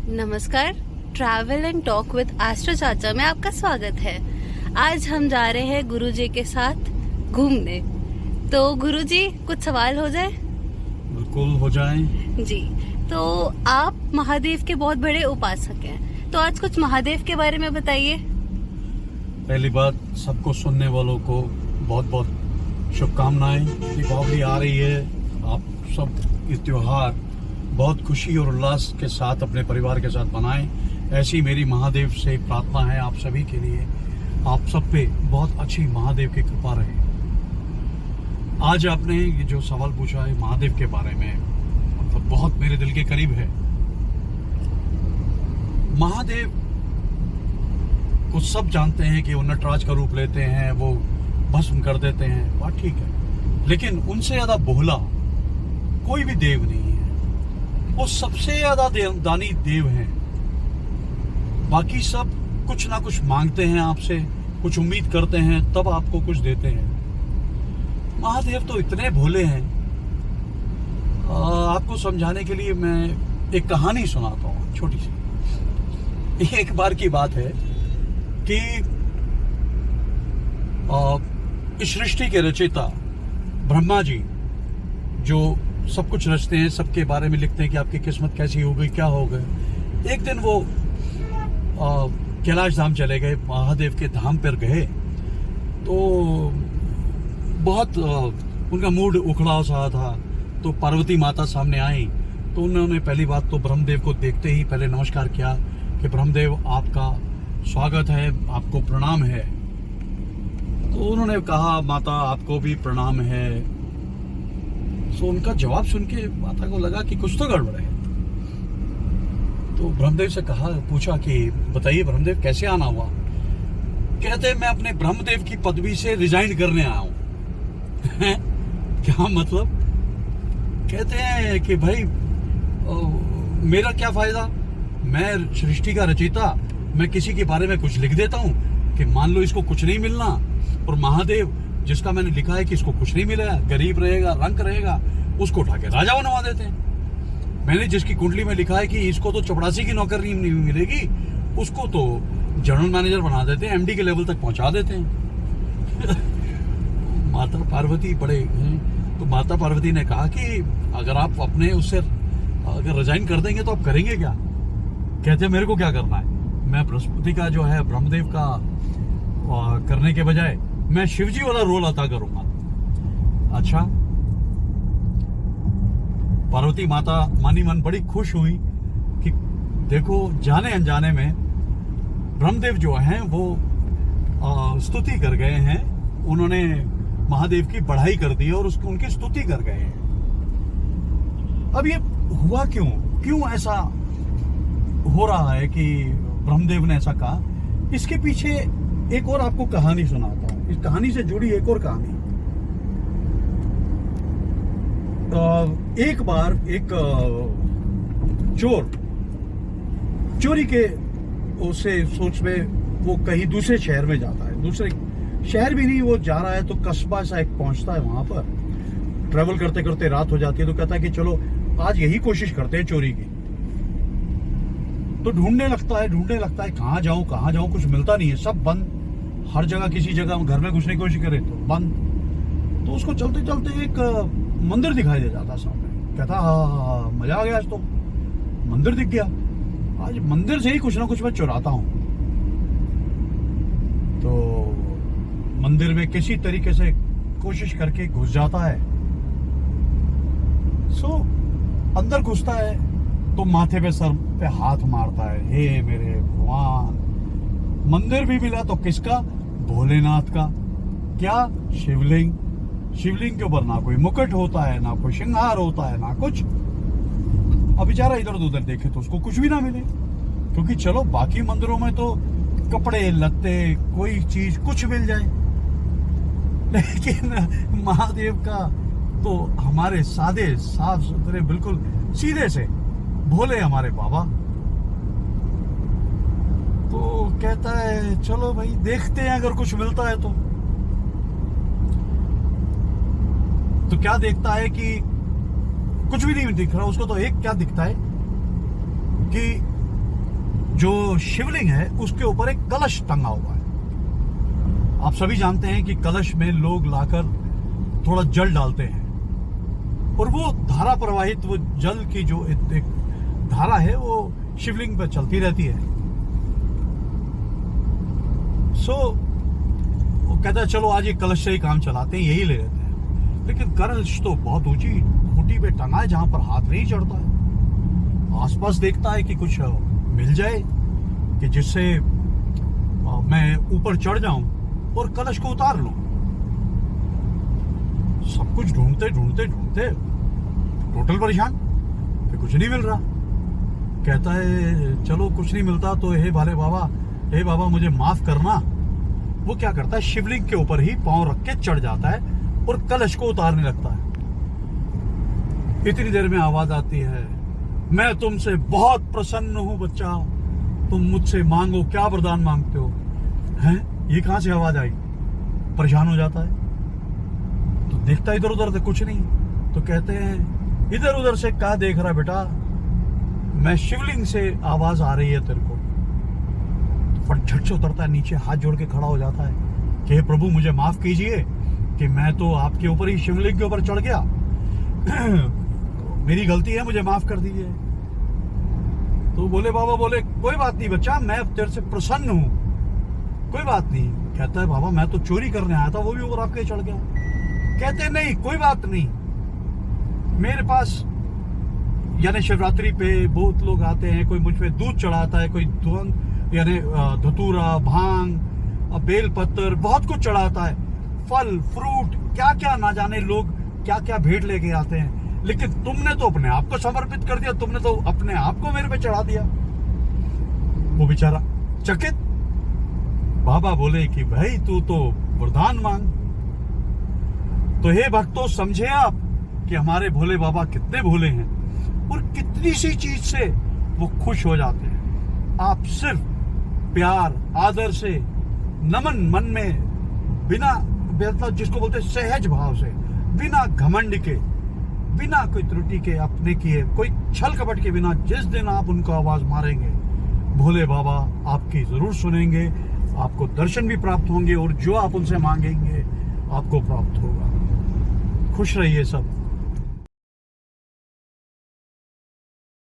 नमस्कार, travel and talk with astro चाचा में आपका स्वागत है। आज हम जा रहे हैं गुरुजी के साथ घूमने। तो गुरुजी, कुछ सवाल हो जाए? बिल्कुल हो जाएं। जी, तो आप महादेव के बहुत बड़े उपासक हैं, तो आज कुछ महादेव के बारे में बताइए। पहली बात, सबको सुनने वालों को बहुत बहुत शुभकामनाएं। दीपावली आ रही है, आप सब इस त्योहार बहुत खुशी और उल्लास के साथ अपने परिवार के साथ मनाएं। ऐसी मेरी महादेव से प्रार्थना है आप सभी के लिए। आप सब पे बहुत अच्छी महादेव की कृपा रहे। आज आपने ये जो सवाल पूछा है महादेव के बारे में, मतलब बहुत मेरे दिल के करीब है। महादेव को सब जानते हैं कि वो नटराज का रूप लेते हैं, वो भस्म कर देते हैं, बात ठीक है, लेकिन उनसे ज्यादा भोला कोई भी देव नहीं है। वो सबसे ज्यादा दानी देव हैं। बाकी सब कुछ ना कुछ मांगते हैं आपसे, कुछ उम्मीद करते हैं, तब आपको कुछ देते हैं। महादेव तो इतने भोले हैं। आपको समझाने के लिए मैं एक कहानी सुनाता हूँ, छोटी सी। एक बार की बात है कि इस सृष्टि के रचयिता ब्रह्मा जी, जो सब कुछ रचते हैं, सबके बारे में लिखते हैं कि आपकी किस्मत कैसी हो गई, क्या हो गए। एक दिन वो कैलाश धाम चले गए, महादेव के धाम पर गए, तो बहुत उनका मूड उखड़ा सा था। तो पार्वती माता सामने आई, तो उन्होंने पहली बात तो ब्रह्मदेव को देखते ही पहले नमस्कार किया कि ब्रह्मदेव, आपका स्वागत है, आपको प्रणाम है। तो उन्होंने कहा, माता आपको भी प्रणाम है। तो उनका जवाब सुन के माता को लगा कि कुछ तो गड़बड़ है। तो ब्रह्मदेव से पूछा कि बताइए ब्रह्मदेव, कैसे आना हुआ? कहते मैं अपने ब्रह्मदेव की पदवी से रिजाइन करने आया हूं। क्या मतलब? कहते हैं कि भाई मेरा क्या फायदा, मैं सृष्टि का रचयिता, मैं किसी के बारे में कुछ लिख देता हूं कि मान लो इसको कुछ नहीं मिलना, और महादेव जिसका मैंने लिखा है कि इसको कुछ नहीं मिलेगा, गरीब रहेगा, रंक रहेगा, उसको उठा के राजा बनवा देते हैं। मैंने जिसकी कुंडली में लिखा है कि इसको तो चपरासी की नौकरी नहीं मिलेगी, उसको तो जनरल मैनेजर बना देते हैं, एमडी के लेवल तक पहुंचा देते हैं। माता पार्वती बड़े हैं, तो माता पार्वती ने कहा कि अगर आप अपने उससे अगर रिजाइन कर देंगे तो आप करेंगे क्या? कहते मेरे को क्या करना है, मैं बृहस्पति का जो है ब्रह्मदेव का करने के बजाय मैं शिवजी वाला रोल अदा करूंगा। अच्छा। पार्वती माता मानी मन बड़ी खुश हुई कि देखो, जाने अनजाने में ब्रह्मदेव जो हैं वो स्तुति कर गए हैं, उन्होंने महादेव की बढ़ाई कर दी और उनकी स्तुति कर गए हैं। अब ये हुआ क्यों ऐसा हो रहा है कि ब्रह्मदेव ने ऐसा कहा? इसके पीछे एक और आपको कहानी सुनाता हूं। इस कहानी से जुड़ी एक और कहानी। एक बार एक चोर चोरी के उसे सोच में वो कहीं दूसरे शहर में जाता है। दूसरे शहर भी नहीं, वो जा रहा है तो कस्बा सा एक पहुंचता है। वहां पर ट्रेवल करते करते रात हो जाती है, तो कहता है कि चलो आज यही कोशिश करते हैं चोरी की। तो ढूंढने लगता है कहाँ जाऊं, कुछ मिलता नहीं है, सब बंद। हर जगह, किसी जगह घर में घुसने की कोशिश करे तो बंद। तो उसको चलते चलते एक मंदिर दिखाई दे जाता सामने। कहता हाँ, मजा आ गया, आज तो मंदिर दिख गया, आज मंदिर से ही कुछ ना कुछ मैं चुराता हूं। तो मंदिर में किसी तरीके से कोशिश करके घुस जाता है। अंदर घुसता है तो माथे पे, सर पे हाथ मारता है, हे मेरे भगवान, मंदिर भी मिला तो किसका? भोलेनाथ का। क्या? शिवलिंग के ऊपर ना कोई मुकुट होता है, ना कोई श्रृंगार होता है, ना कुछ। अब बेचारा इधर उधर देखे तो उसको कुछ भी ना मिले, क्योंकि चलो बाकी मंदिरों में तो कपड़े लत्ते कोई चीज कुछ मिल जाए, लेकिन महादेव का तो हमारे सादे साफ सुथरे बिल्कुल सीधे से भोले हमारे बाबा। तो कहता है चलो भाई देखते हैं अगर कुछ मिलता है तो क्या देखता है कि कुछ भी नहीं दिख रहा उसको। तो एक क्या दिखता है कि जो शिवलिंग है उसके ऊपर एक कलश टंगा हुआ है। आप सभी जानते हैं कि कलश में लोग लाकर थोड़ा जल डालते हैं और वो धारा प्रवाहित, वो जल की जो एक धारा है वो शिवलिंग पर चलती रहती है। वो कहता है चलो आज ये कलश से ही काम चलाते हैं, यही ले लेते हैं। लेकिन कलश तो बहुत ऊंची खूंटी पे टंगा है जहां पर हाथ नहीं चढ़ता है। आसपास देखता है कि कुछ मिल जाए कि जिससे मैं ऊपर चढ़ जाऊं और कलश को उतार लूं। सब कुछ ढूंढते टोटल परेशान, फिर कुछ नहीं मिल रहा। कहता है चलो कुछ नहीं मिलता तो हे बाबा मुझे माफ करना। वो क्या करता है, शिवलिंग के ऊपर ही पांव रख के चढ़ जाता है और कलश को उतारने लगता है। इतनी देर में आवाज आती है, मैं तुमसे बहुत प्रसन्न हूं बच्चा, तुम मुझसे मांगो, क्या वरदान मांगते हो। हैं, ये कहां से आवाज आई? परेशान हो जाता है तो देखता इधर उधर से कुछ नहीं। तो कहते हैं इधर उधर से क्या देख रहा बेटा, मैं शिवलिंग से आवाज आ रही है तेरे को। फट झट से उतरता है नीचे, हाथ जोड़ के खड़ा हो जाता है कि हे प्रभु मुझे माफ कीजिए कि मैं तो आपके ऊपर ही शिवलिंग के ऊपर चढ़ गया, मेरी गलती है, मुझे माफ कर दीजिए। तो बाबा बोले कोई बात नहीं बच्चा, मैं तेरे से प्रसन्न हूं, कोई बात नहीं। कहता है बाबा मैं तो चोरी करने आया था, वो भी ऊपर आपके चढ़ गया। कहते नहीं कोई बात नहीं, मेरे पास यानी शिवरात्रि पे बहुत लोग आते हैं, कोई मुझ पे दूध चढ़ाता है, कोई यानी धतूरा, भांग, बेल पत्तर, बहुत कुछ चढ़ाता है, फल फ्रूट, क्या क्या ना जाने लोग क्या क्या भेंट लेके आते हैं। लेकिन तुमने तो अपने आप को समर्पित कर दिया, तुमने तो अपने आप को मेरे पे चढ़ा दिया। वो बेचारा चकित। बाबा बोले कि भाई तू तो वरदान मांग। तो हे भक्तों समझे आप कि हमारे भोले बाबा कितने भोले हैं और कितनी सी चीज से वो खुश हो जाते हैं। आप सिर्फ प्यार आदर से नमन मन में, बिना मतलब जिसको बोलते सहज भाव से, बिना घमंड के, बिना कोई त्रुटि के, अपने किए कोई छल कपट के बिना, जिस दिन आप उनको आवाज मारेंगे भोले बाबा आपकी जरूर सुनेंगे, आपको दर्शन भी प्राप्त होंगे और जो आप उनसे मांगेंगे आपको प्राप्त होगा। खुश रहिए सब।